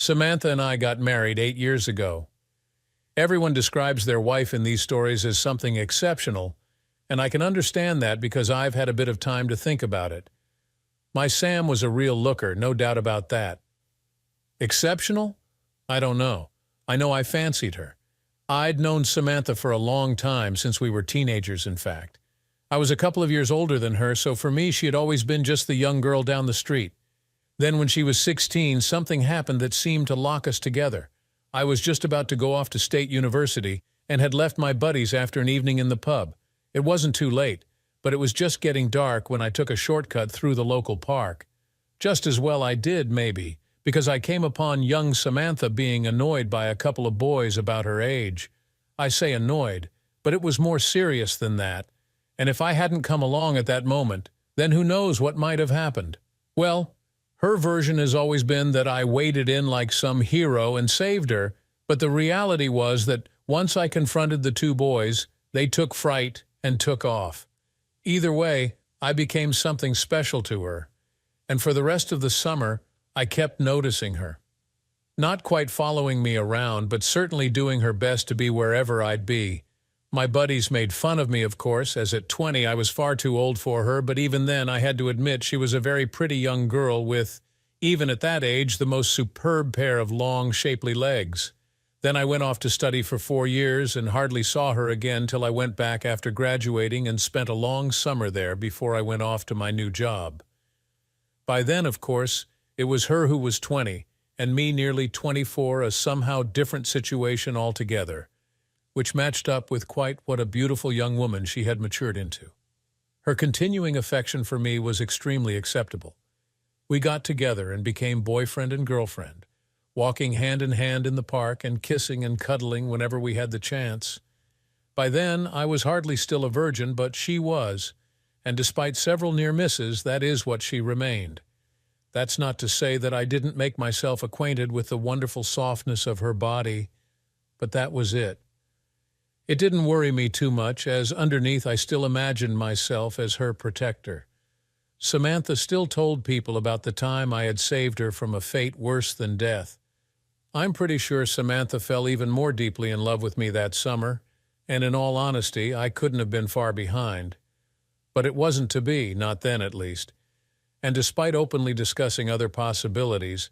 Samantha and I got married 8 years ago. Everyone describes their wife in these stories as something exceptional, and I can understand that because I've had a bit of time to think about it. My Sam was a real looker, no doubt about that. Exceptional? I don't know. I know I fancied her. I'd known Samantha for a long time, since we were teenagers, in fact. I was a couple of years older than her, so for me she had always been just the young girl down the street. Then when she was 16, something happened that seemed to lock us together. I was just about to go off to State University and had left my buddies after an evening in the pub. It wasn't too late, but it was just getting dark when I took a shortcut through the local park. Just as well I did, maybe, because I came upon young Samantha being annoyed by a couple of boys about her age. I say annoyed, but it was more serious than that, and if I hadn't come along at that moment, then who knows what might have happened. Well, her version has always been that I waded in like some hero and saved her, but the reality was that once I confronted the two boys, they took fright and took off. Either way, I became something special to her, and for the rest of the summer, I kept noticing her. Not quite following me around, but certainly doing her best to be wherever I'd be. My buddies made fun of me, of course, as at 20 I was far too old for her, but even then I had to admit she was a very pretty young girl with, even at that age, the most superb pair of long, shapely legs. Then I went off to study for 4 years and hardly saw her again till I went back after graduating and spent a long summer there before I went off to my new job. By then, of course, it was her who was 20, and me nearly 24, a somehow different situation altogether, which matched up with quite what a beautiful young woman she had matured into. Her continuing affection for me was extremely acceptable. We got together and became boyfriend and girlfriend, walking hand in hand in the park and kissing and cuddling whenever we had the chance. By then, I was hardly still a virgin, but she was, and despite several near misses, that is what she remained. That's not to say that I didn't make myself acquainted with the wonderful softness of her body, but that was it. It didn't worry me too much, as underneath I still imagined myself as her protector. Samantha still told people about the time I had saved her from a fate worse than death. I'm pretty sure Samantha fell even more deeply in love with me that summer, and in all honesty, I couldn't have been far behind. But it wasn't to be, not then at least. And despite openly discussing other possibilities,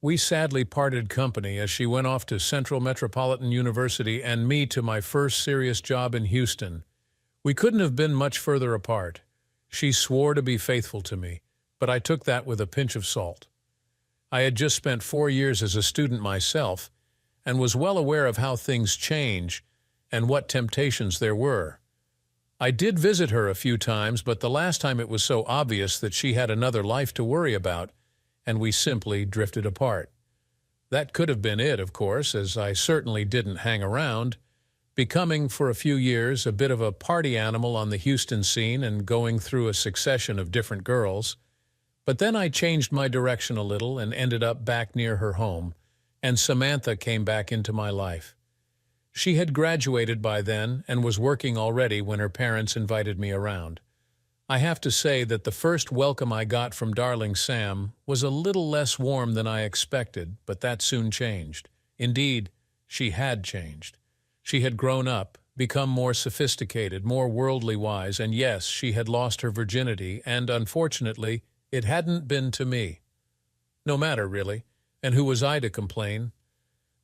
we sadly parted company as she went off to Central Metropolitan University and me to my first serious job in Houston. We couldn't have been much further apart. She swore to be faithful to me, but I took that with a pinch of salt. I had just spent 4 years as a student myself and was well aware of how things change and what temptations there were. I did visit her a few times, but the last time it was so obvious that she had another life to worry about, and we simply drifted apart. That could have been it, of course, as I certainly didn't hang around, becoming for a few years a bit of a party animal on the Houston scene and going through a succession of different girls. But then I changed my direction a little and ended up back near her home, and Samantha came back into my life. She had graduated by then and was working already when her parents invited me around. I have to say that the first welcome I got from darling Sam was a little less warm than I expected, but that soon changed. Indeed, she had changed. She had grown up, become more sophisticated, more worldly wise, and yes, she had lost her virginity, and unfortunately, it hadn't been to me. No matter, really, and who was I to complain?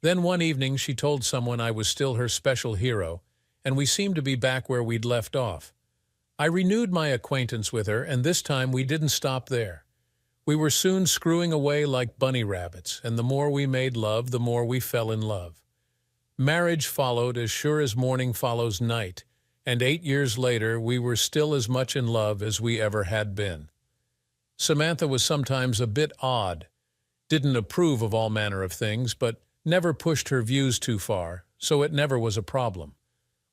Then one evening she told someone I was still her special hero, and we seemed to be back where we'd left off. I renewed my acquaintance with her, and this time we didn't stop there. We were soon screwing away like bunny rabbits, and the more we made love, the more we fell in love. Marriage followed as sure as morning follows night, and 8 years later we were still as much in love as we ever had been. Samantha was sometimes a bit odd, didn't approve of all manner of things, but never pushed her views too far, so it never was a problem.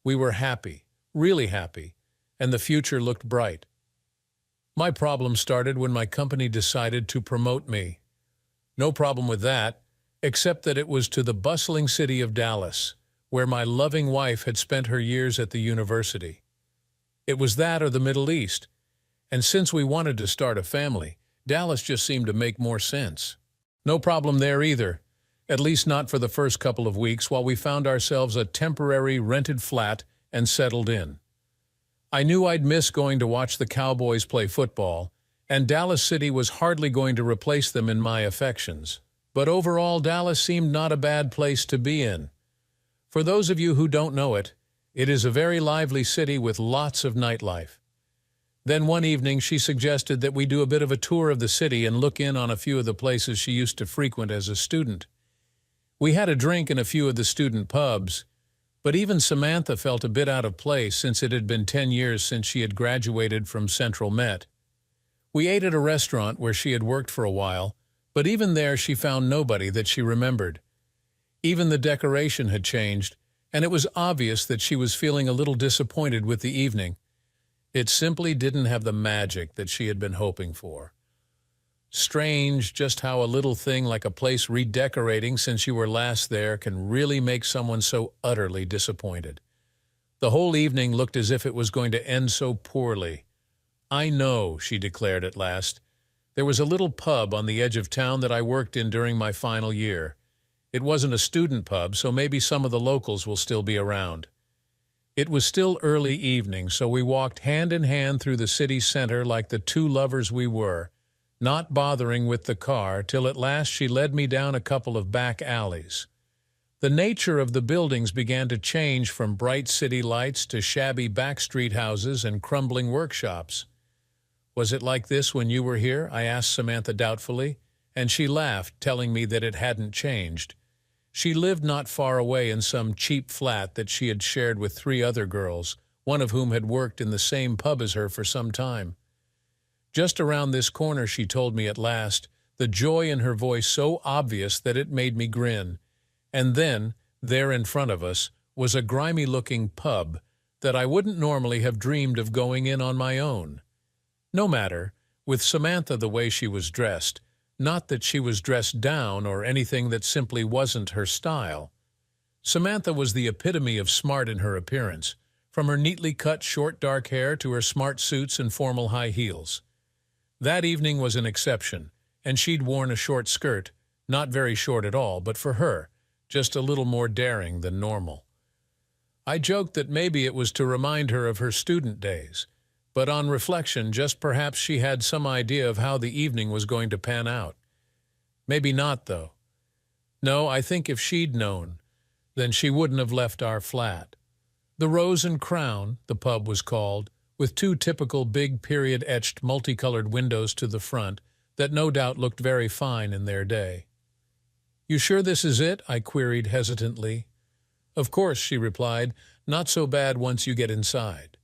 We were happy, really happy, and the future looked bright. My problem started when my company decided to promote me. No problem with that, except that it was to the bustling city of Dallas, where my loving wife had spent her years at the university. It was that or the Middle East, and since we wanted to start a family, Dallas just seemed to make more sense. No problem there either, At least not for the first couple of weeks while we found ourselves a temporary rented flat and settled in. I knew I'd miss going to watch the Cowboys play football, and Dallas City was hardly going to replace them in my affections. But overall, Dallas seemed not a bad place to be in. For those of you who don't know it, it is a very lively city with lots of nightlife. Then one evening she suggested that we do a bit of a tour of the city and look in on a few of the places she used to frequent as a student. We had a drink in a few of the student pubs, but even Samantha felt a bit out of place since it had been 10 years since she had graduated from Central Met. We ate at a restaurant where she had worked for a while, but even there she found nobody that she remembered. Even the decoration had changed, and it was obvious that she was feeling a little disappointed with the evening. It simply didn't have the magic that she had been hoping for. Strange just how a little thing like a place redecorating since you were last there can really make someone so utterly disappointed. The whole evening looked as if it was going to end so poorly. "I know," she declared at last. "There was a little pub on the edge of town that I worked in during my final year. It wasn't a student pub, so maybe some of the locals will still be around." It was still early evening, so we walked hand in hand through the city center like the two lovers we were, not bothering with the car till at last she led me down a couple of back alleys. The nature of the buildings began to change from bright city lights to shabby backstreet houses and crumbling workshops. "Was it like this when you were here?" I asked Samantha doubtfully, and she laughed, telling me that it hadn't changed. She lived not far away in some cheap flat that she had shared with 3 other girls, one of whom had worked in the same pub as her for some time. "Just around this corner," she told me at last, the joy in her voice so obvious that it made me grin. And then, there in front of us, was a grimy-looking pub that I wouldn't normally have dreamed of going in on my own. No matter, with Samantha the way she was dressed, not that she was dressed down or anything that simply wasn't her style. Samantha was the epitome of smart in her appearance, from her neatly cut short dark hair to her smart suits and formal high heels. That evening was an exception, and she'd worn a short skirt, not very short at all, but for her, just a little more daring than normal. I joked that maybe it was to remind her of her student days, but on reflection, just perhaps she had some idea of how the evening was going to pan out. Maybe not, though. No, I think if she'd known, then she wouldn't have left our flat. The Rose and Crown, the pub was called, with 2 typical big period-etched multicolored windows to the front that no doubt looked very fine in their day. "You sure this is it?" I queried hesitantly. "Of course," she replied, "not so bad once you get inside."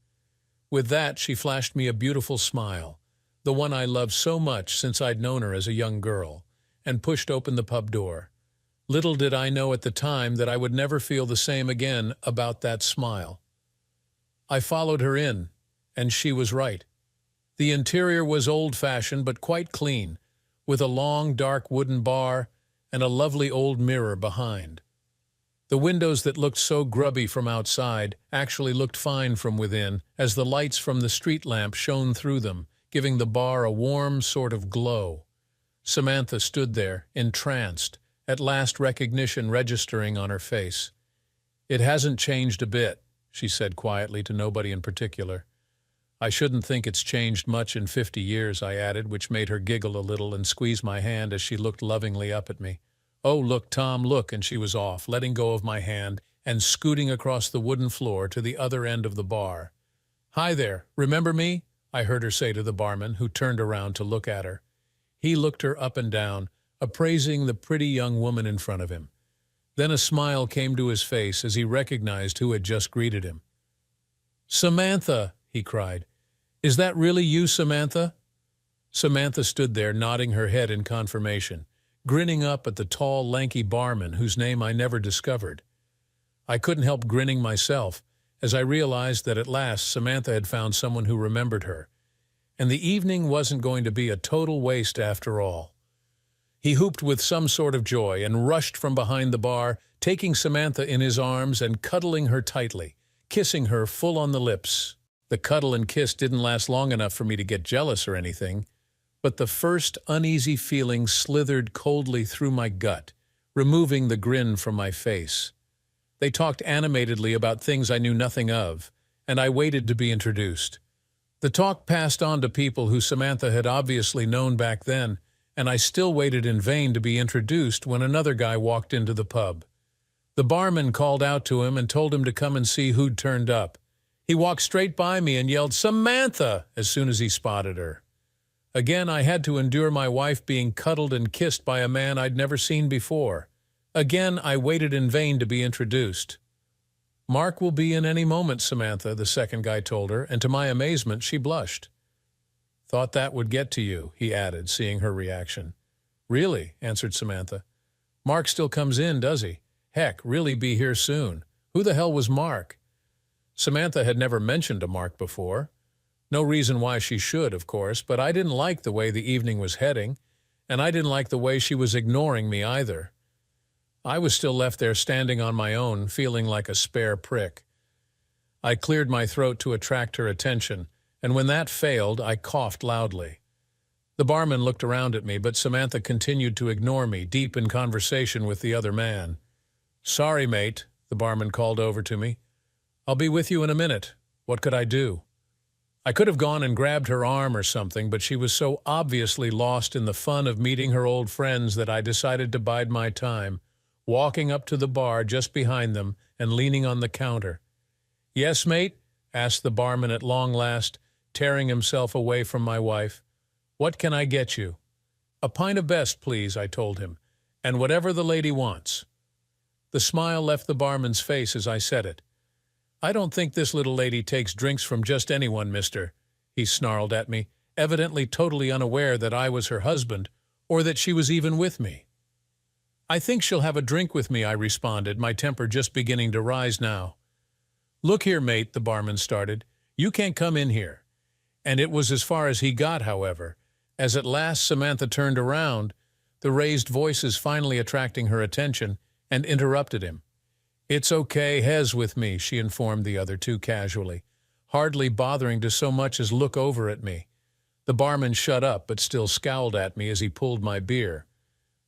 With that, she flashed me a beautiful smile, the one I loved so much since I'd known her as a young girl, and pushed open the pub door. Little did I know at the time that I would never feel the same again about that smile. I followed her in, and she was right. The interior was old-fashioned but quite clean, with a long, dark wooden bar and a lovely old mirror behind. The windows that looked so grubby from outside actually looked fine from within, as the lights from the street lamp shone through them, giving the bar a warm sort of glow. Samantha stood there, entranced, at last recognition registering on her face. "It hasn't changed a bit," she said quietly to nobody in particular. "I shouldn't think it's changed much in 50 years, I added, which made her giggle a little and squeeze my hand as she looked lovingly up at me. "Oh, look, Tom, look," and she was off, letting go of my hand and scooting across the wooden floor to the other end of the bar. "Hi there, remember me?" I heard her say to the barman, who turned around to look at her. He looked her up and down, appraising the pretty young woman in front of him. Then a smile came to his face as he recognized who had just greeted him. "Samantha!" he cried. "Is that really you, Samantha?" Samantha stood there, nodding her head in confirmation, grinning up at the tall, lanky barman whose name I never discovered. I couldn't help grinning myself as I realized that at last Samantha had found someone who remembered her, and the evening wasn't going to be a total waste after all. He whooped with some sort of joy and rushed from behind the bar, taking Samantha in his arms and cuddling her tightly, kissing her full on the lips. The cuddle and kiss didn't last long enough for me to get jealous or anything, but the first uneasy feeling slithered coldly through my gut removing the grin from my face. They talked animatedly about things I knew nothing of, and I waited to be introduced. The talk passed on to people who Samantha had obviously known back then, and I still waited in vain to be introduced when another guy walked into the pub. The barman called out to him and told him to come and see who'd turned up. He walked straight by me and yelled, "Samantha!" as soon as he spotted her. Again, I had to endure my wife being cuddled and kissed by a man I'd never seen before. Again, I waited in vain to be introduced. "Mark will be in any moment, Samantha," the second guy told her, and to my amazement, she blushed. "Thought that would get to you," he added, seeing her reaction. "Really?" answered Samantha. "Mark still comes in, does he? Heck, really be here soon. Who the hell was Mark?" Samantha had never mentioned a Mark before. No reason why she should, of course, but I didn't like the way the evening was heading, and I didn't like the way she was ignoring me either. I was still left there standing on my own, feeling like a spare prick. I cleared my throat to attract her attention, and when that failed, I coughed loudly. The barman looked around at me, but Samantha continued to ignore me, deep in conversation with the other man. "Sorry, mate," the barman called over to me. "I'll be with you in a minute." What could I do? I could have gone and grabbed her arm or something, but she was so obviously lost in the fun of meeting her old friends that I decided to bide my time, walking up to the bar just behind them and leaning on the counter. "Yes, mate?" asked the barman at long last, tearing himself away from my wife. "What can I get you?" "A pint of best, please," I told him, "and whatever the lady wants." The smile left the barman's face as I said it. "I don't think this little lady takes drinks from just anyone, mister," he snarled at me, evidently totally unaware that I was her husband or that she was even with me. "I think she'll have a drink with me," I responded, my temper just beginning to rise now. "Look here, mate," the barman started. "You can't come in here." And it was as far as he got, however, as at last Samantha turned around, the raised voices finally attracting her attention, and interrupted him. "It's okay, Hez with me," she informed the other two casually, hardly bothering to so much as look over at me. The barman shut up, but still scowled at me as he pulled my beer.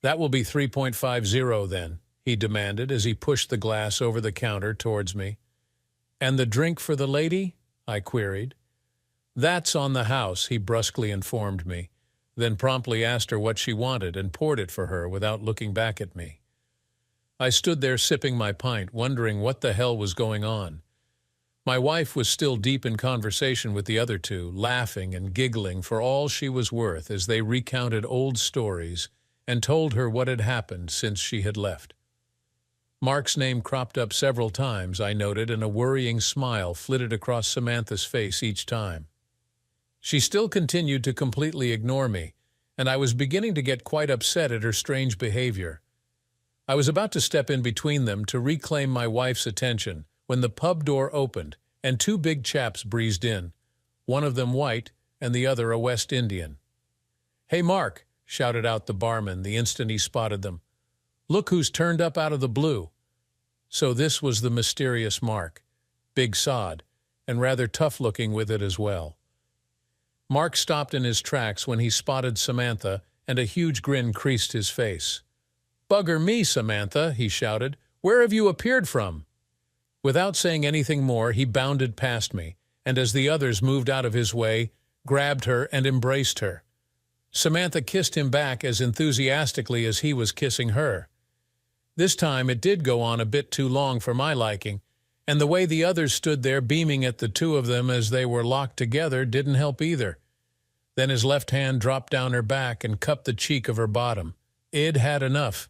"That will be 3.50 then," he demanded as he pushed the glass over the counter towards me. "And the drink for the lady?" I queried. "That's on the house," he brusquely informed me, then promptly asked her what she wanted and poured it for her without looking back at me. I stood there sipping my pint, wondering what the hell was going on. My wife was still deep in conversation with the other two, laughing and giggling for all she was worth as they recounted old stories and told her what had happened since she had left. Mark's name cropped up several times, I noted, and a worrying smile flitted across Samantha's face each time. She still continued to completely ignore me, and I was beginning to get quite upset at her strange behavior. I was about to step in between them to reclaim my wife's attention when the pub door opened and two big chaps breezed in, one of them white and the other a West Indian. "Hey, Mark," shouted out the barman the instant he spotted them. "Look who's turned up out of the blue." So this was the mysterious Mark, big sod, and rather tough-looking with it as well. Mark stopped in his tracks when he spotted Samantha, and a huge grin creased his face. "Bugger me, Samantha," he shouted. "Where have you appeared from?" Without saying anything more, he bounded past me, and as the others moved out of his way, grabbed her and embraced her. Samantha kissed him back as enthusiastically as he was kissing her. This time it did go on a bit too long for my liking, and the way the others stood there beaming at the two of them as they were locked together didn't help either. Then his left hand dropped down her back and cupped the cheek of her bottom. I'd had enough.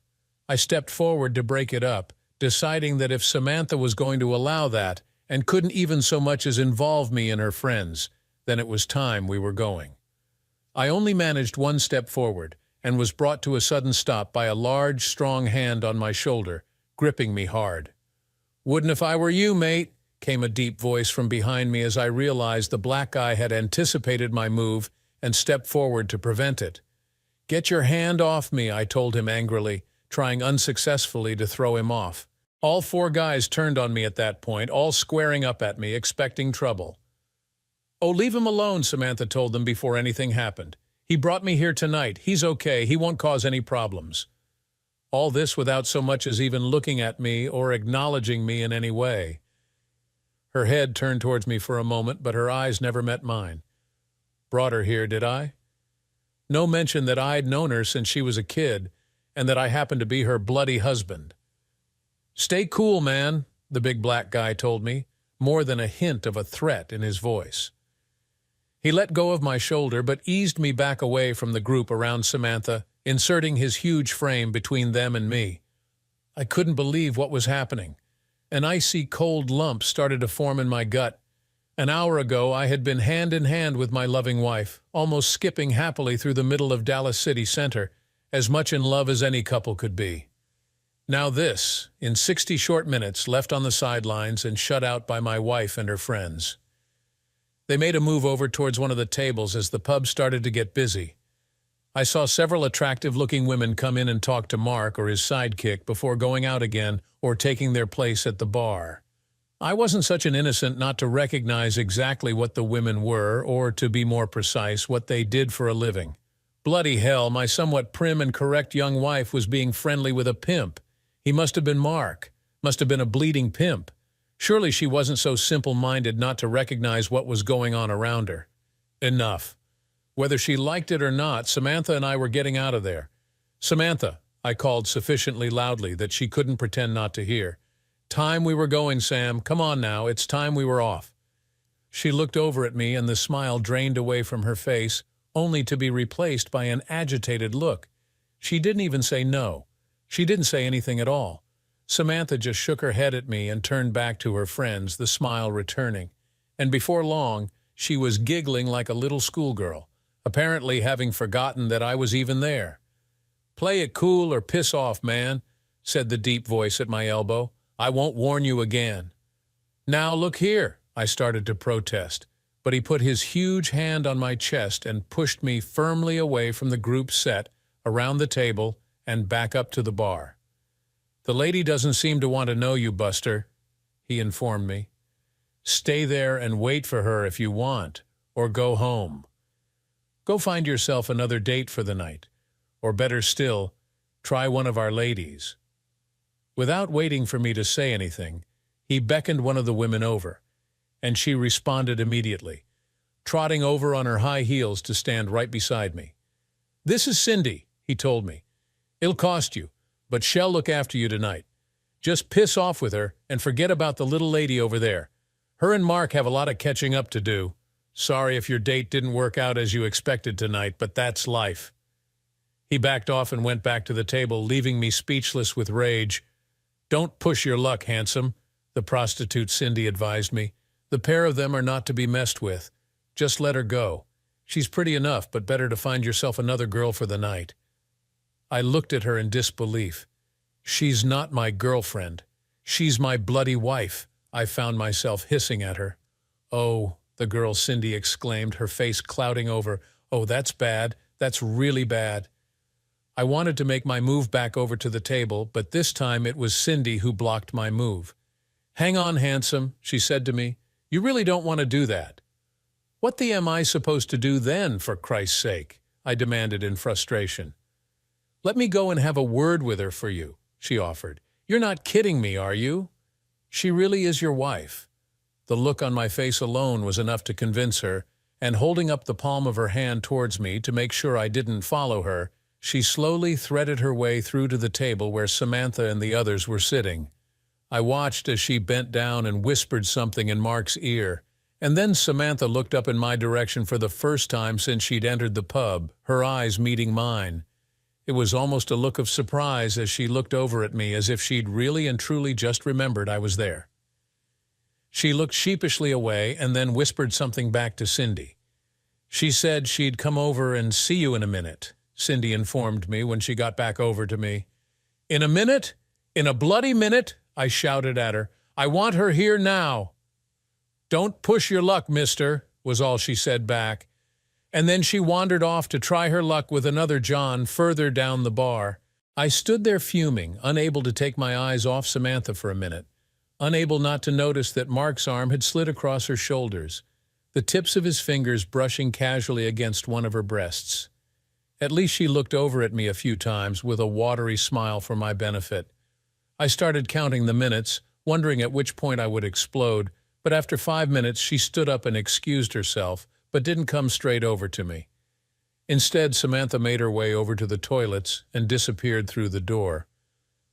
I stepped forward to break it up, deciding that if Samantha was going to allow that and couldn't even so much as involve me in her friends, then it was time we were going. I only managed one step forward and was brought to a sudden stop by a large, strong hand on my shoulder, gripping me hard. "Wouldn't if I were you, mate," came a deep voice from behind me as I realized the black guy had anticipated my move and stepped forward to prevent it. "Get your hand off me," I told him angrily, trying unsuccessfully to throw him off. All four guys turned on me at that point, all squaring up at me, expecting trouble. "Oh, leave him alone," Samantha told them before anything happened. "He brought me here tonight. He's okay. He won't cause any problems." All this without so much as even looking at me or acknowledging me in any way. Her head turned towards me for a moment, but her eyes never met mine. Brought her here, did I? No mention that I'd known her since she was a kid, and that I happened to be her bloody husband. "Stay cool, man," the big black guy told me, more than a hint of a threat in his voice. He let go of my shoulder but eased me back away from the group around Samantha, inserting his huge frame between them and me. I couldn't believe what was happening. An icy cold lump started to form in my gut. An hour ago I had been hand in hand with my loving wife, almost skipping happily through the middle of Dallas City Center, as much in love as any couple could be. Now this, in 60 short minutes, left on the sidelines and shut out by my wife and her friends. They made a move over towards one of the tables as the pub started to get busy. I saw several attractive-looking women come in and talk to Mark or his sidekick before going out again or taking their place at the bar. I wasn't such an innocent not to recognize exactly what the women were, or to be more precise, what they did for a living. Bloody hell, my somewhat prim and correct young wife was being friendly with a pimp. He must have been Mark, must have been a bleeding pimp. Surely she wasn't so simple-minded not to recognize what was going on around her. Enough. Whether she liked it or not, Samantha and I were getting out of there. "Samantha," I called sufficiently loudly that she couldn't pretend not to hear. "Time we were going, Sam. Come on now, it's time we were off." She looked over at me and the smile drained away from her face, only to be replaced by an agitated look. She didn't even say no. She didn't say anything at all. Samantha just shook her head at me and turned back to her friends, the smile returning. And before long, she was giggling like a little schoolgirl, apparently having forgotten that I was even there. "Play it cool or piss off, man," said the deep voice at my elbow. "I won't warn you again." "Now look here," I started to protest, but he put his huge hand on my chest and pushed me firmly away from the group set, around the table, and back up to the bar. "The lady doesn't seem to want to know you, Buster," he informed me. "Stay there and wait for her if you want, or go home. Go find yourself another date for the night, or better still, try one of our ladies." Without waiting for me to say anything, he beckoned one of the women over, and she responded immediately, trotting over on her high heels to stand right beside me. "This is Cindy," he told me. "It'll cost you, but she'll look after you tonight. Just piss off with her and forget about the little lady over there. Her and Mark have a lot of catching up to do. Sorry if your date didn't work out as you expected tonight, but that's life." He backed off and went back to the table, leaving me speechless with rage. "Don't push your luck, handsome," the prostitute Cindy advised me. "The pair of them are not to be messed with. Just let her go. She's pretty enough, but better to find yourself another girl for the night." I looked at her in disbelief. "She's not my girlfriend. She's my bloody wife," I found myself hissing at her. "Oh," the girl Cindy exclaimed, her face clouding over. "Oh, that's bad. That's really bad." I wanted to make my move back over to the table, but this time it was Cindy who blocked my move. "Hang on, handsome," she said to me. "You really don't want to do that." "What the am I supposed to do then, for Christ's sake?" I demanded in frustration. "Let me go and have a word with her for you," she offered. "You're not kidding me, are you? She really is your wife." The look on my face alone was enough to convince her, and holding up the palm of her hand towards me to make sure I didn't follow her, she slowly threaded her way through to the table where Samantha and the others were sitting. I watched as she bent down and whispered something in Mark's ear, and then Samantha looked up in my direction for the first time since she'd entered the pub, her eyes meeting mine. It was almost a look of surprise as she looked over at me as if she'd really and truly just remembered I was there. She looked sheepishly away and then whispered something back to Cindy. "She said she'd come over and see you in a minute," Cindy informed me when she got back over to me. "In a minute? In a bloody minute?" I shouted at her. "I want her here now." "Don't push your luck, mister," was all she said back. And then she wandered off to try her luck with another John further down the bar. I stood there fuming, unable to take my eyes off Samantha for a minute, unable not to notice that Mark's arm had slid across her shoulders, the tips of his fingers brushing casually against one of her breasts. At least she looked over at me a few times with a watery smile for my benefit. I started counting the minutes, wondering at which point I would explode, but after 5 minutes she stood up and excused herself, but didn't come straight over to me. Instead, Samantha made her way over to the toilets and disappeared through the door.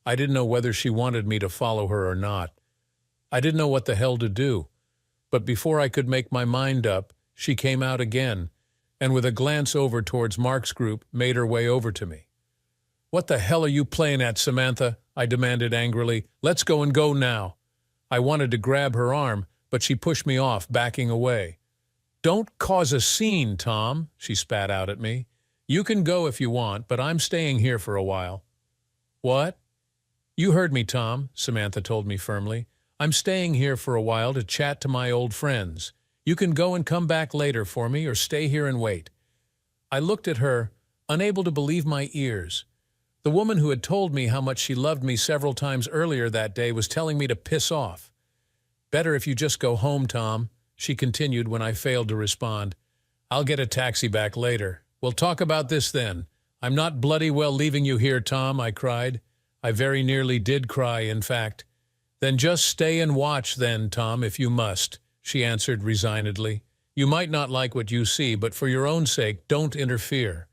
I didn't know whether she wanted me to follow her or not. I didn't know what the hell to do. But before I could make my mind up, she came out again, and with a glance over towards Mark's group, made her way over to me. "What the hell are you playing at, Samantha?" I demanded angrily. "Let's go and go now." I wanted to grab her arm, but she pushed me off, backing away. "Don't cause a scene, Tom," she spat out at me. "You can go if you want, but I'm staying here for a while." "What?" "You heard me, Tom," Samantha told me firmly. "I'm staying here for a while to chat to my old friends. You can go and come back later for me or stay here and wait." I looked at her, unable to believe my ears. The woman who had told me how much she loved me several times earlier that day was telling me to piss off. "Better if you just go home, Tom," she continued when I failed to respond. "I'll get a taxi back later. We'll talk about this then. I'm not bloody well leaving you here, Tom," I cried. I very nearly did cry, in fact. "Then just stay and watch then, Tom, if you must," she answered resignedly. "You might not like what you see, but for your own sake, don't interfere."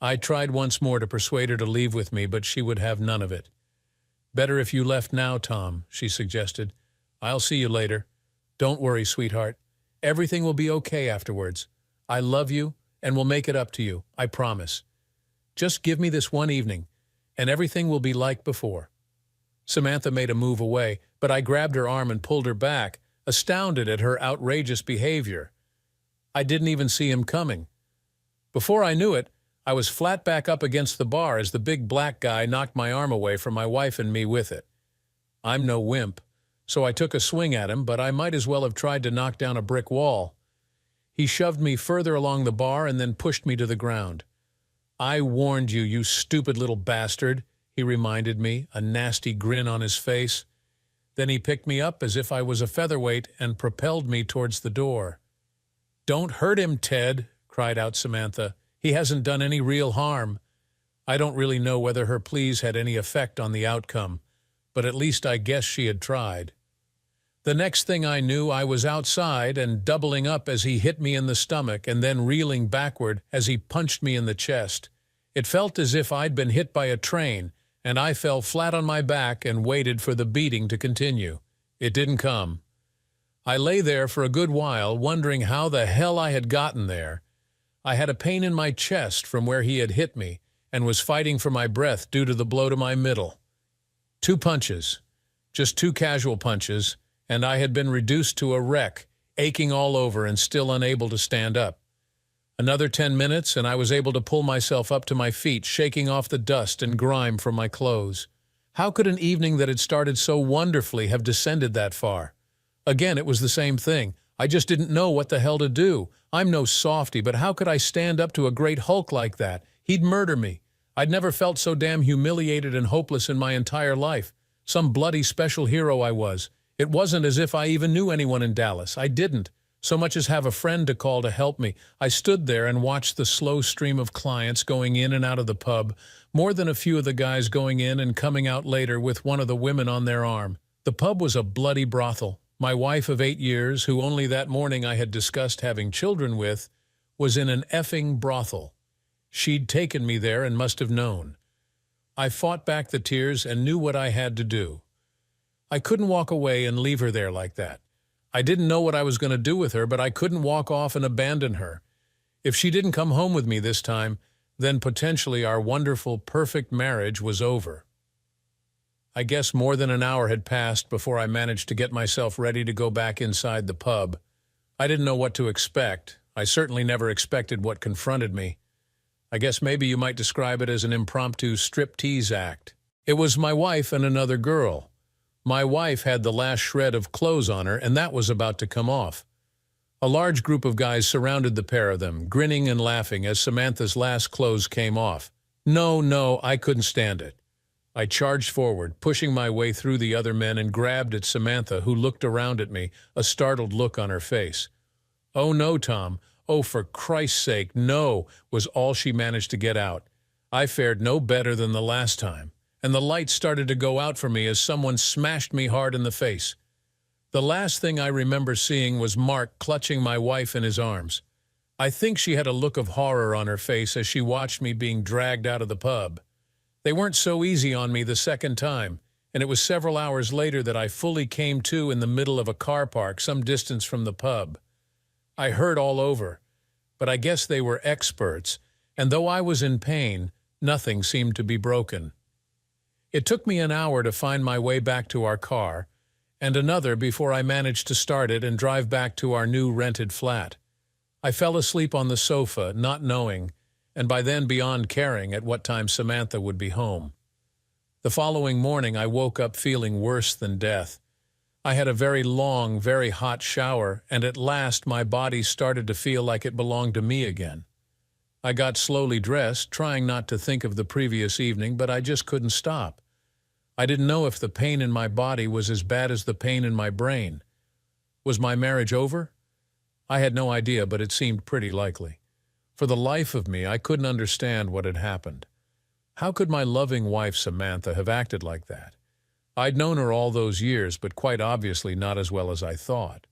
I tried once more to persuade her to leave with me, but she would have none of it. "Better if you left now, Tom," she suggested. "I'll see you later. Don't worry, sweetheart. Everything will be okay afterwards. I love you, and will make it up to you, I promise. Just give me this one evening, and everything will be like before." Samantha made a move away, but I grabbed her arm and pulled her back, astounded at her outrageous behavior. I didn't even see him coming. Before I knew it, I was flat back up against the bar as the big black guy knocked my arm away from my wife and me with it. I'm no wimp, so I took a swing at him, but I might as well have tried to knock down a brick wall. He shoved me further along the bar and then pushed me to the ground. "I warned you, you stupid little bastard," he reminded me, a nasty grin on his face. Then he picked me up as if I was a featherweight and propelled me towards the door. "Don't hurt him, Ted," cried out Samantha. "He hasn't done any real harm." I don't really know whether her pleas had any effect on the outcome, but at least I guess she had tried. The next thing I knew, I was outside and doubling up as he hit me in the stomach and then reeling backward as he punched me in the chest. It felt as if I'd been hit by a train, and I fell flat on my back and waited for the beating to continue. It didn't come. I lay there for a good while, wondering how the hell I had gotten there. I had a pain in my chest from where he had hit me and was fighting for my breath due to the blow to my middle. 2 punches, just 2 casual punches, and I had been reduced to a wreck, aching all over and still unable to stand up. Another 10 minutes, and I was able to pull myself up to my feet, shaking off the dust and grime from my clothes. How could an evening that had started so wonderfully have descended that far? Again, it was the same thing. I just didn't know what the hell to do. I'm no softy, but how could I stand up to a great hulk like that? He'd murder me. I'd never felt so damn humiliated and hopeless in my entire life. Some bloody special hero I was. It wasn't as if I even knew anyone in Dallas. I didn't. So much as have a friend to call to help me. I stood there and watched the slow stream of clients going in and out of the pub, more than a few of the guys going in and coming out later with one of the women on their arm. The pub was a bloody brothel. My wife of 8 years, who only that morning I had discussed having children with, was in an effing brothel. She'd taken me there and must have known. I fought back the tears and knew what I had to do. I couldn't walk away and leave her there like that. I didn't know what I was going to do with her, but I couldn't walk off and abandon her. If she didn't come home with me this time, then potentially our wonderful, perfect marriage was over. I guess more than an hour had passed before I managed to get myself ready to go back inside the pub. I didn't know what to expect. I certainly never expected what confronted me. I guess maybe you might describe it as an impromptu striptease act. It was my wife and another girl. My wife had the last shred of clothes on her, and that was about to come off. A large group of guys surrounded the pair of them, grinning and laughing as Samantha's last clothes came off. No, I couldn't stand it. I charged forward, pushing my way through the other men, and grabbed at Samantha, who looked around at me, a startled look on her face. "Oh no, Tom. "Oh, for Christ's sake, no," was all she managed to get out. I fared no better than the last time, and the lights started to go out for me as someone smashed me hard in the face. The last thing I remember seeing was Mark clutching my wife in his arms. I think she had a look of horror on her face as she watched me being dragged out of the pub. They weren't so easy on me the second time, and it was several hours later that I fully came to in the middle of a car park some distance from the pub. I hurt all over, but I guess they were experts, and though I was in pain, nothing seemed to be broken. It took me an hour to find my way back to our car, and another before I managed to start it and drive back to our new rented flat. I fell asleep on the sofa, not knowing, and by then beyond caring, at what time Samantha would be home. The following morning I woke up feeling worse than death. I had a very long, very hot shower, and at last my body started to feel like it belonged to me again. I got slowly dressed, trying not to think of the previous evening, but I just couldn't stop. I didn't know if the pain in my body was as bad as the pain in my brain. Was my marriage over? I had no idea, but it seemed pretty likely. For the life of me, I couldn't understand what had happened. How could my loving wife, Samantha, have acted like that? I'd known her all those years, but quite obviously not as well as I thought.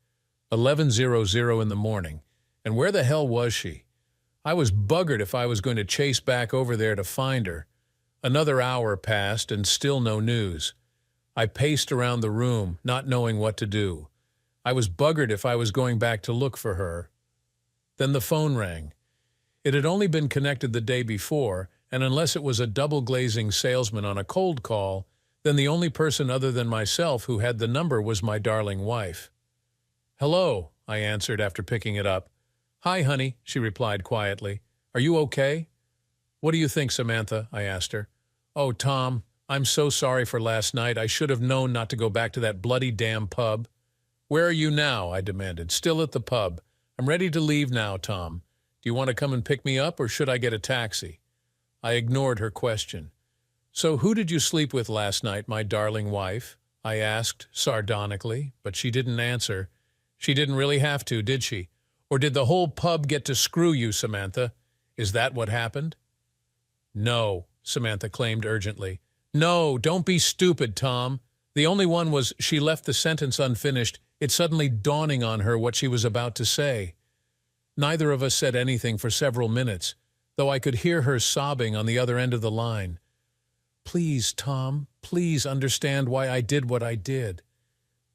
11:00 in the morning, and where the hell was she? I was buggered if I was going to chase back over there to find her. Another hour passed, and still no news. I paced around the room, not knowing what to do. I was buggered if I was going back to look for her. Then the phone rang. It had only been connected the day before, and unless it was a double-glazing salesman on a cold call, then the only person other than myself who had the number was my darling wife. "Hello," I answered after picking it up. "Hi, honey," she replied quietly. "Are you okay?" "What do you think, Samantha?" I asked her. "Oh, Tom, I'm so sorry for last night. I should have known not to go back to that bloody damn pub." "Where are you now?" I demanded. "Still at the pub. I'm ready to leave now, Tom. Do you want to come and pick me up, or should I get a taxi?" I ignored her question. "So who did you sleep with last night, my darling wife?" I asked sardonically, but she didn't answer. She didn't really have to, did she? Or did the whole pub get to screw you, Samantha? Is that what happened? "No," Samantha claimed urgently. "No, don't be stupid, Tom." The only one was she left the sentence unfinished, it suddenly dawning on her what she was about to say. Neither of us said anything for several minutes, though I could hear her sobbing on the other end of the line. "Please, Tom, please understand why I did what I did.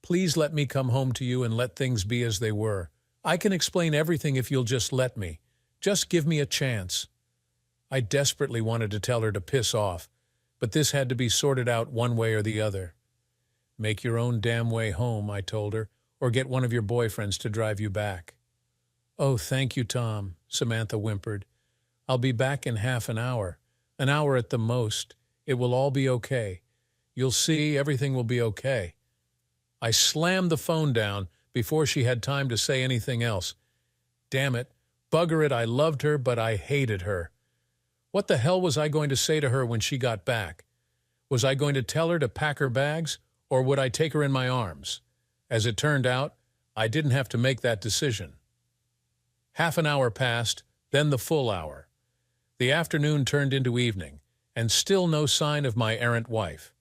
Please let me come home to you and let things be as they were. I can explain everything if you'll just let me. Just give me a chance." I desperately wanted to tell her to piss off, but this had to be sorted out one way or the other. "Make your own damn way home," I told her, "or get one of your boyfriends to drive you back." "Oh, thank you, Tom," Samantha whimpered. "I'll be back in half an hour at the most. It will all be okay. You'll see, everything will be okay." I slammed the phone down before she had time to say anything else. Damn it, bugger it, I loved her, but I hated her. What the hell was I going to say to her when she got back? Was I going to tell her to pack her bags, or would I take her in my arms? As it turned out, I didn't have to make that decision. Half an hour passed, then the full hour. The afternoon turned into evening, and still no sign of my errant wife.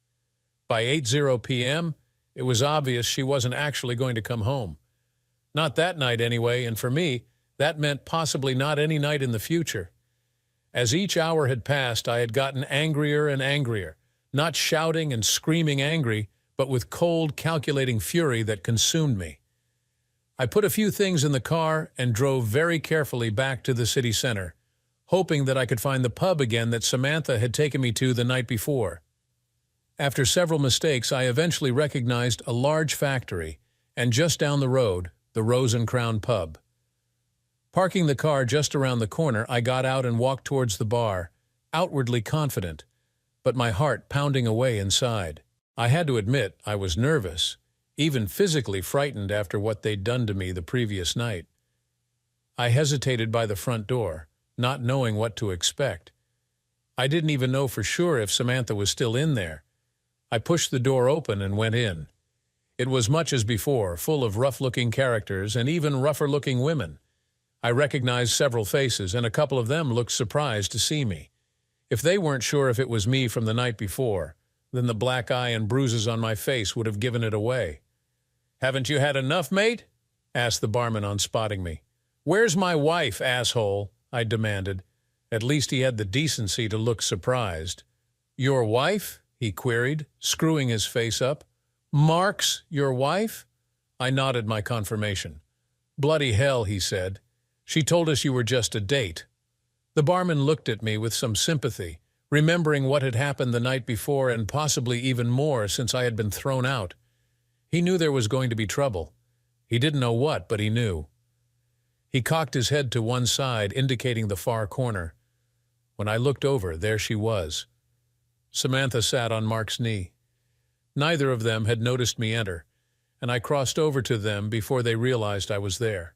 By 8:00 p.m., it was obvious she wasn't actually going to come home. Not that night anyway, and for me, that meant possibly not any night in the future. As each hour had passed, I had gotten angrier and angrier, not shouting and screaming angry, but with cold, calculating fury that consumed me. I put a few things in the car and drove very carefully back to the city center, hoping that I could find the pub again that Samantha had taken me to the night before. After several mistakes, I eventually recognized a large factory, and just down the road, the Rose and Crown pub. Parking the car just around the corner, I got out and walked towards the bar, outwardly confident, but my heart pounding away inside. I had to admit I was nervous, even physically frightened after what they'd done to me the previous night. I hesitated by the front door, not knowing what to expect. I didn't even know for sure if Samantha was still in there. I pushed the door open and went in. It was much as before, full of rough-looking characters and even rougher-looking women. I recognized several faces, and a couple of them looked surprised to see me. If they weren't sure if it was me from the night before, then the black eye and bruises on my face would have given it away. "Haven't you had enough, mate?" asked the barman on spotting me. "Where's my wife, asshole?" I demanded. At least he had the decency to look surprised. "Your wife?" he queried, screwing his face up. "Mark's your wife?" I nodded my confirmation. "Bloody hell," he said. "She told us you were just a date." The barman looked at me with some sympathy, remembering what had happened the night before and possibly even more since I had been thrown out. He knew there was going to be trouble. He didn't know what, but he knew. He cocked his head to one side, indicating the far corner. When I looked over, there she was. Samantha sat on Mark's knee. Neither of them had noticed me enter, and I crossed over to them before they realized I was there.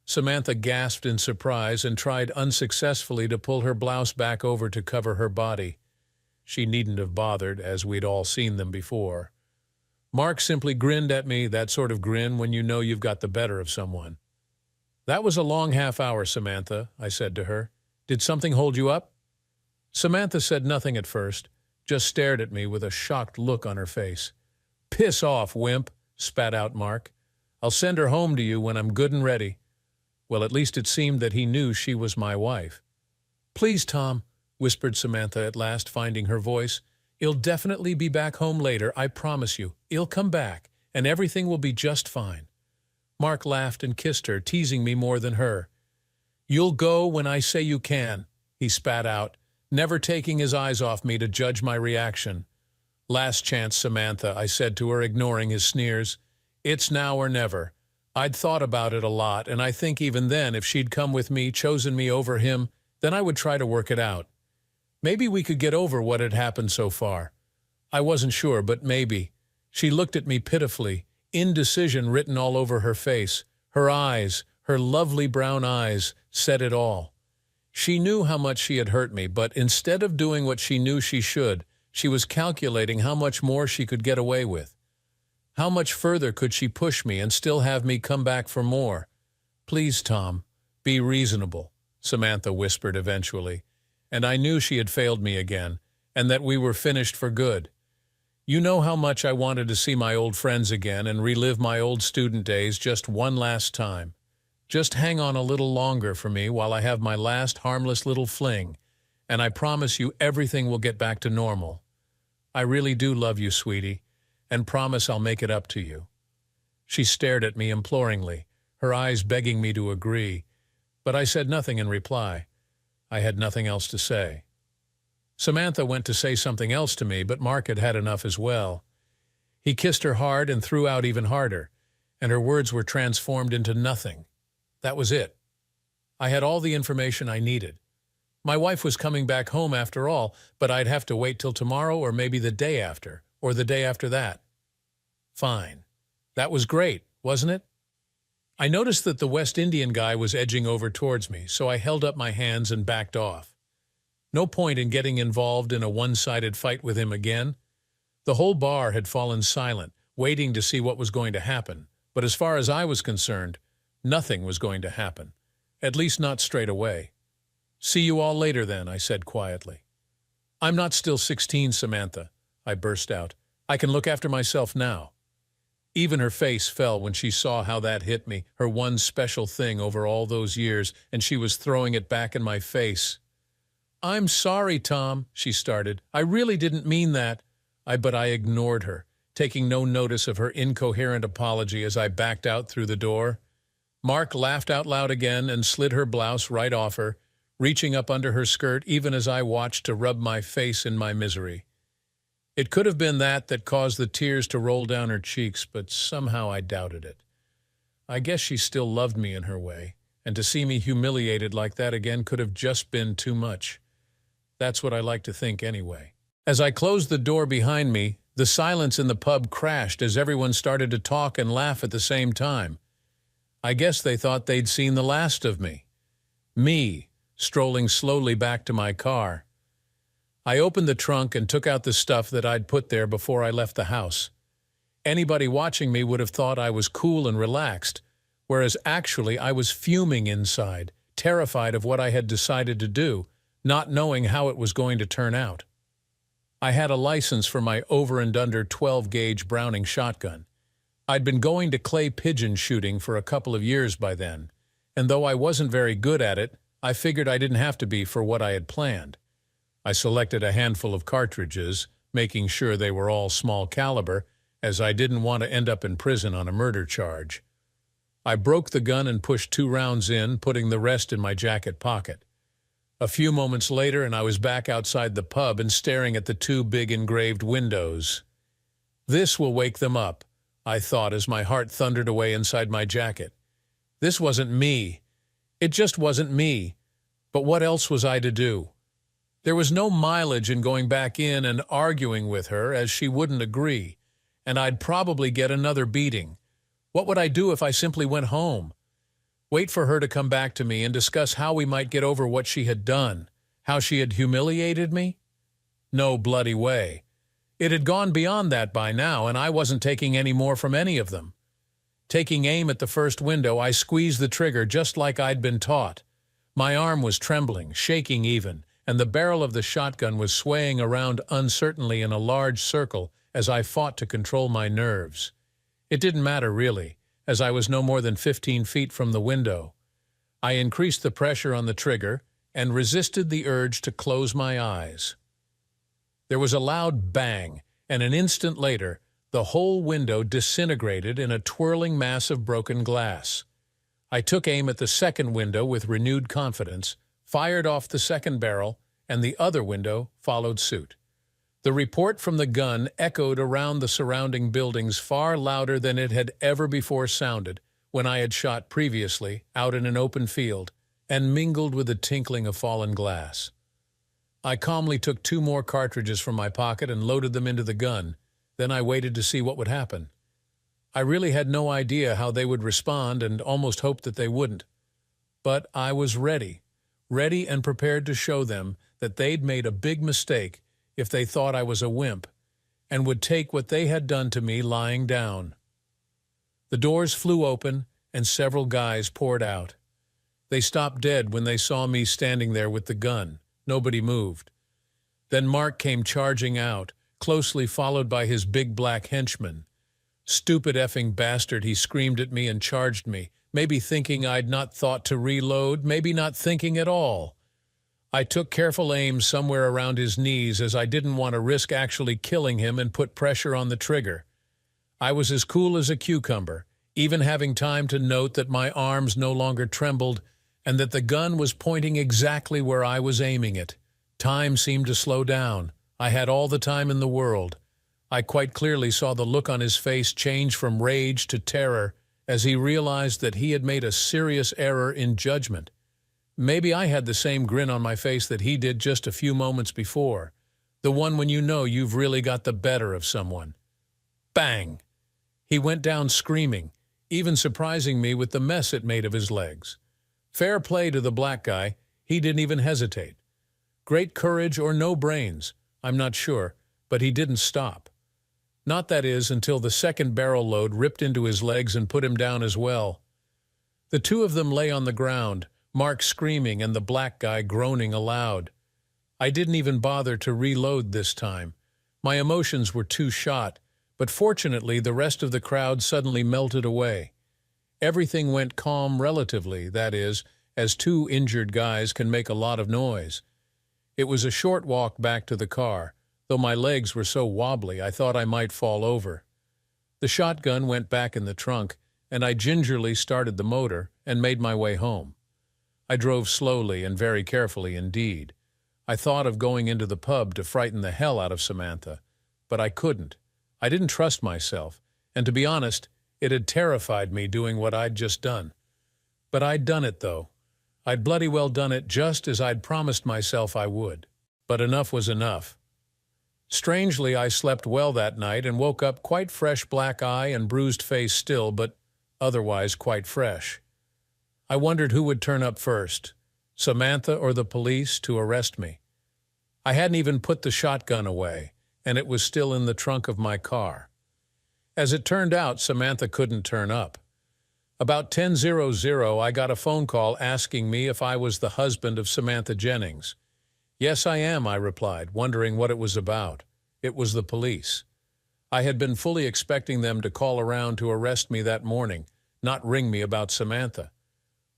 Samantha gasped in surprise and tried unsuccessfully to pull her blouse back over to cover her body. She needn't have bothered, as we'd all seen them before. Mark simply grinned at me, that sort of grin when you know you've got the better of someone. "That was a long half hour, Samantha," I said to her. "Did something hold you up?" Samantha said nothing at first, just stared at me with a shocked look on her face. "Piss off, wimp," spat out Mark. "I'll send her home to you when I'm good and ready." Well, at least it seemed that he knew she was my wife. "Please, Tom," whispered Samantha at last, finding her voice. "He'll definitely be back home later, I promise you. He'll come back, and everything will be just fine." Mark laughed and kissed her, teasing me more than her. "You'll go when I say you can," he spat out, never taking his eyes off me to judge my reaction. "Last chance, Samantha," I said to her, ignoring his sneers. "It's now or never." I'd thought about it a lot, and I think even then, if she'd come with me, chosen me over him, then I would try to work it out. Maybe we could get over what had happened so far. I wasn't sure, but maybe. She looked at me pitifully, indecision written all over her face. Her eyes, her lovely brown eyes, said it all. She knew how much she had hurt me, but instead of doing what she knew she should, she was calculating how much more she could get away with. How much further could she push me and still have me come back for more? "Please, Tom, be reasonable," Samantha whispered eventually, and I knew she had failed me again, and that we were finished for good. "You know how much I wanted to see my old friends again and relive my old student days just one last time. Just hang on a little longer for me while I have my last harmless little fling, and I promise you everything will get back to normal. I really do love you, sweetie, and promise I'll make it up to you." She stared at me imploringly, her eyes begging me to agree, but I said nothing in reply. I had nothing else to say. Samantha went to say something else to me, but Mark had had enough as well. He kissed her hard and threw out even harder, and her words were transformed into nothing. That was it. I had all the information I needed. My wife was coming back home after all, but I'd have to wait till tomorrow or maybe the day after, or the day after that. Fine. That was great, wasn't it? I noticed that the West Indian guy was edging over towards me, so I held up my hands and backed off. No point in getting involved in a one-sided fight with him again. The whole bar had fallen silent, waiting to see what was going to happen, but as far as I was concerned, nothing was going to happen, at least not straight away. "See you all later then," I said quietly. "I'm not still 16, Samantha," I burst out. "I can look after myself now." Even her face fell when she saw how that hit me, her one special thing over all those years, and she was throwing it back in my face. "I'm sorry, Tom," she started. "I really didn't mean that." But I ignored her, taking no notice of her incoherent apology as I backed out through the door. Mark laughed out loud again and slid her blouse right off her, reaching up under her skirt even as I watched to rub my face in my misery. It could have been that caused the tears to roll down her cheeks, but somehow I doubted it. I guess she still loved me in her way, and to see me humiliated like that again could have just been too much. That's what I like to think anyway. As I closed the door behind me, the silence in the pub crashed as everyone started to talk and laugh at the same time. I guess they thought they'd seen the last of me. Me, strolling slowly back to my car. I opened the trunk and took out the stuff that I'd put there before I left the house. Anybody watching me would have thought I was cool and relaxed, whereas actually I was fuming inside, terrified of what I had decided to do, not knowing how it was going to turn out. I had a license for my over-and-under 12-gauge Browning shotgun. I'd been going to clay pigeon shooting for a couple of years by then, and though I wasn't very good at it, I figured I didn't have to be for what I had planned. I selected a handful of cartridges, making sure they were all small caliber, as I didn't want to end up in prison on a murder charge. I broke the gun and pushed 2 rounds in, putting the rest in my jacket pocket. A few moments later, and I was back outside the pub and staring at the 2 big engraved windows. This will wake them up, I thought as my heart thundered away inside my jacket. This wasn't me. It just wasn't me. But what else was I to do? There was no mileage in going back in and arguing with her, as she wouldn't agree, and I'd probably get another beating. What would I do if I simply went home? Wait for her to come back to me and discuss how we might get over what she had done, how she had humiliated me? No bloody way. It had gone beyond that by now, and I wasn't taking any more from any of them. Taking aim at the first window, I squeezed the trigger just like I'd been taught. My arm was trembling, shaking even, and the barrel of the shotgun was swaying around uncertainly in a large circle as I fought to control my nerves. It didn't matter really, as I was no more than 15 feet from the window. I increased the pressure on the trigger and resisted the urge to close my eyes. There was a loud bang, and an instant later, the whole window disintegrated in a twirling mass of broken glass. I took aim at the second window with renewed confidence, fired off the second barrel, and the other window followed suit. The report from the gun echoed around the surrounding buildings far louder than it had ever before sounded when I had shot previously out in an open field, and mingled with the tinkling of fallen glass. I calmly took 2 more cartridges from my pocket and loaded them into the gun. Then I waited to see what would happen. I really had no idea how they would respond and almost hoped that they wouldn't. But I was ready and prepared to show them that they'd made a big mistake if they thought I was a wimp, and would take what they had done to me lying down. The doors flew open, and several guys poured out. They stopped dead when they saw me standing there with the gun. Nobody moved. Then Mark came charging out, closely followed by his big black henchman. "Stupid effing bastard," he screamed at me and charged me, maybe thinking I'd not thought to reload, maybe not thinking at all. I took careful aim somewhere around his knees as I didn't want to risk actually killing him and put pressure on the trigger. I was as cool as a cucumber, even having time to note that my arms no longer trembled and that the gun was pointing exactly where I was aiming it. Time seemed to slow down. I had all the time in the world. I quite clearly saw the look on his face change from rage to terror as he realized that he had made a serious error in judgment. Maybe I had the same grin on my face that he did just a few moments before, the one when you know you've really got the better of someone. Bang! He went down screaming, even surprising me with the mess it made of his legs. Fair play to the black guy, he didn't even hesitate. Great courage or no brains, I'm not sure, but he didn't stop. Not, that is, until the second barrel load ripped into his legs and put him down as well. The 2 of them lay on the ground, Mark screaming and the black guy groaning aloud. I didn't even bother to reload this time. My emotions were too shot, but fortunately the rest of the crowd suddenly melted away. Everything went calm relatively, that is, as 2 injured guys can make a lot of noise. It was a short walk back to the car, though my legs were so wobbly I thought I might fall over. The shotgun went back in the trunk, and I gingerly started the motor and made my way home. I drove slowly and very carefully indeed. I thought of going into the pub to frighten the hell out of Samantha, but I couldn't. I didn't trust myself, and to be honest, it had terrified me doing what I'd just done. But I'd done it, though. I'd bloody well done it just as I'd promised myself I would. But enough was enough. Strangely, I slept well that night and woke up quite fresh, black eye and bruised face still, but otherwise quite fresh. I wondered who would turn up first, Samantha or the police, to arrest me. I hadn't even put the shotgun away, and it was still in the trunk of my car. As it turned out, Samantha couldn't turn up. About 10:00, I got a phone call asking me if I was the husband of Samantha Jennings. Yes, I am, I replied, wondering what it was about. It was the police. I had been fully expecting them to call around to arrest me that morning, not ring me about Samantha.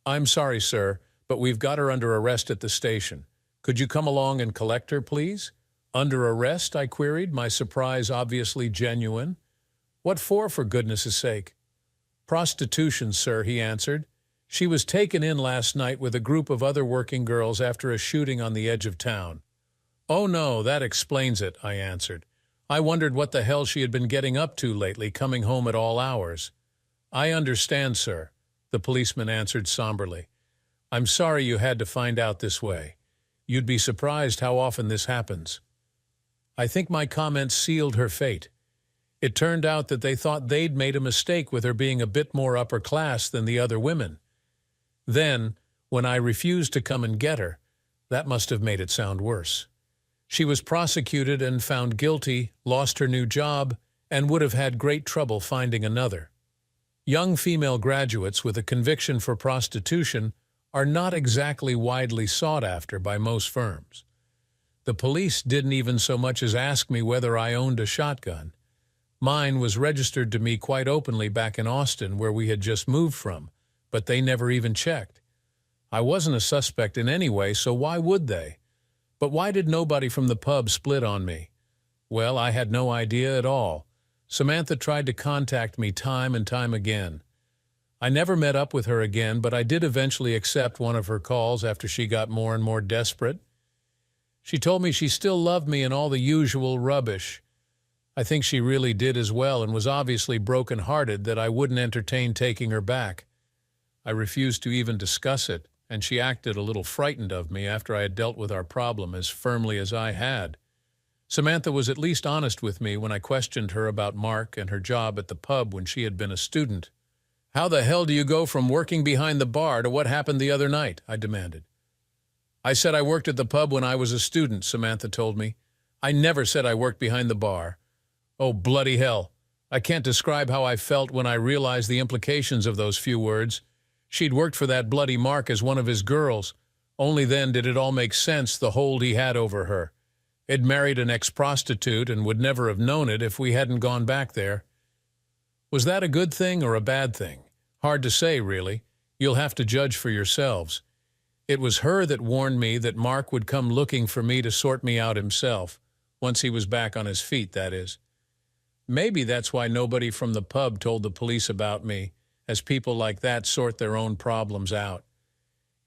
I'm sorry, sir, but we've got her under arrest at the station. Could you come along and collect her, please? Under arrest, I queried, my surprise obviously genuine. What for goodness' sake? Prostitution, sir, he answered. She was taken in last night with a group of other working girls after a shooting on the edge of town. Oh no, that explains it, I answered. I wondered what the hell she had been getting up to lately, coming home at all hours. I understand, sir, the policeman answered somberly. I'm sorry you had to find out this way. You'd be surprised how often this happens. I think my comments sealed her fate. It turned out that they thought they'd made a mistake with her being a bit more upper class than the other women. Then, when I refused to come and get her, that must have made it sound worse. She was prosecuted and found guilty, lost her new job, and would have had great trouble finding another. Young female graduates with a conviction for prostitution are not exactly widely sought after by most firms. The police didn't even so much as ask me whether I owned a shotgun. Mine was registered to me quite openly back in Austin, where we had just moved from, but they never even checked. I wasn't a suspect in any way, so why would they? But why did nobody from the pub split on me? Well, I had no idea at all. Samantha tried to contact me time and time again. I never met up with her again, but I did eventually accept one of her calls after she got more and more desperate. She told me she still loved me and all the usual rubbish. I think she really did as well and was obviously broken-hearted that I wouldn't entertain taking her back. I refused to even discuss it, and she acted a little frightened of me after I had dealt with our problem as firmly as I had. Samantha was at least honest with me when I questioned her about Mark and her job at the pub when she had been a student. How the hell do you go from working behind the bar to what happened the other night? I demanded. I said I worked at the pub when I was a student, Samantha told me. I never said I worked behind the bar. Oh, bloody hell. I can't describe how I felt when I realized the implications of those few words. She'd worked for that bloody Mark as one of his girls. Only then did it all make sense, the hold he had over her. He'd married an ex-prostitute and would never have known it if we hadn't gone back there. Was that a good thing or a bad thing? Hard to say, really. You'll have to judge for yourselves. It was her that warned me that Mark would come looking for me to sort me out himself, once he was back on his feet, that is. Maybe that's why nobody from the pub told the police about me, as people like that sort their own problems out.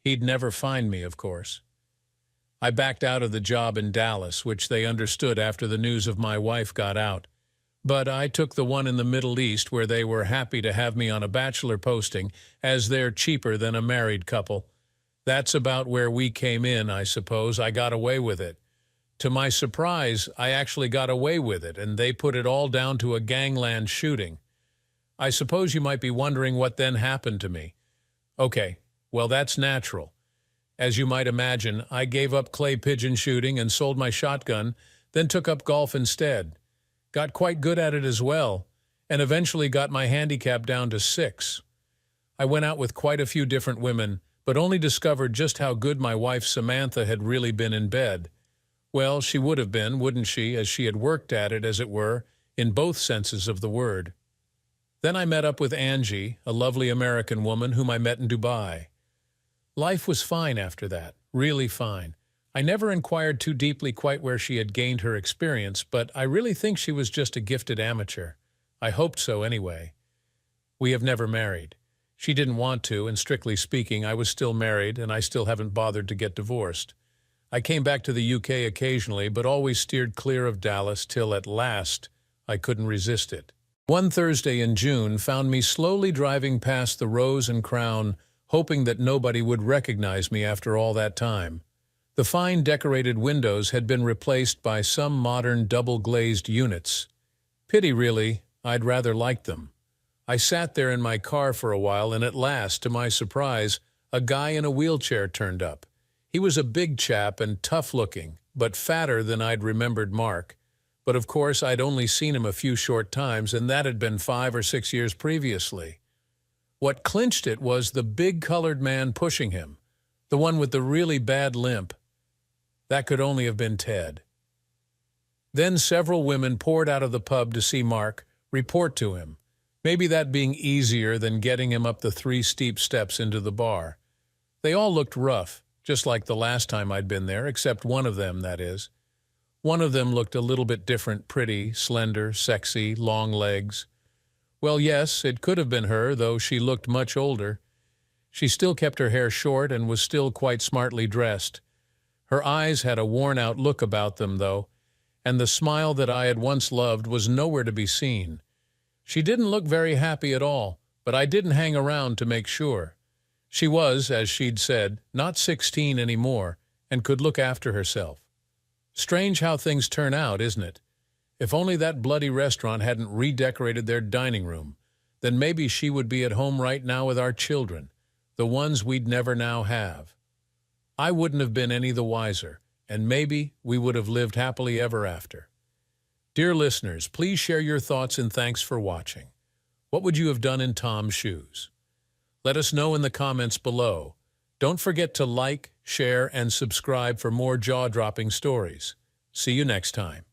He'd never find me, of course. I backed out of the job in Dallas, which they understood after the news of my wife got out. But I took the one in the Middle East where they were happy to have me on a bachelor posting, as they're cheaper than a married couple. That's about where we came in, I suppose. I got away with it. To my surprise, I actually got away with it, and they put it all down to a gangland shooting. I suppose you might be wondering what then happened to me. Okay, well, that's natural. As you might imagine, I gave up clay pigeon shooting and sold my shotgun, then took up golf instead. Got quite good at it as well, and eventually got my handicap down to 6. I went out with quite a few different women, but only discovered just how good my wife Samantha had really been in bed. Well, she would have been, wouldn't she, as she had worked at it, as it were, in both senses of the word. Then I met up with Angie, a lovely American woman whom I met in Dubai. Life was fine after that, really fine. I never inquired too deeply quite where she had gained her experience, but I really think she was just a gifted amateur. I hoped so anyway. We have never married. She didn't want to, and strictly speaking, I was still married, and I still haven't bothered to get divorced. I came back to the UK occasionally, but always steered clear of Dallas till at last I couldn't resist it. One Thursday in June found me slowly driving past the Rose and Crown, hoping that nobody would recognize me after all that time. The fine decorated windows had been replaced by some modern double-glazed units. Pity, really, I'd rather liked them. I sat there in my car for a while, and at last, to my surprise, a guy in a wheelchair turned up. He was a big chap and tough-looking, but fatter than I'd remembered Mark. But of course, I'd only seen him a few short times, and that had been 5 or 6 years previously. What clinched it was the big colored man pushing him, the one with the really bad limp. That could only have been Ted. Then several women poured out of the pub to see Mark, report to him, maybe that being easier than getting him up the 3 steep steps into the bar. They all looked rough, just like the last time I'd been there, except one of them, that is. One of them looked a little bit different, pretty, slender, sexy, long legs. Well, yes, it could have been her, though she looked much older. She still kept her hair short and was still quite smartly dressed. Her eyes had a worn-out look about them, though, and the smile that I had once loved was nowhere to be seen. She didn't look very happy at all, but I didn't hang around to make sure. She was, as she'd said, not 16 anymore, and could look after herself. Strange how things turn out, isn't it? If only that bloody restaurant hadn't redecorated their dining room, then maybe she would be at home right now with our children, the ones we'd never now have. I wouldn't have been any the wiser, and maybe we would have lived happily ever after. Dear listeners, please share your thoughts and thanks for watching. What would you have done in Tom's shoes? Let us know in the comments below. Don't forget to like, share, and subscribe for more jaw-dropping stories. See you next time.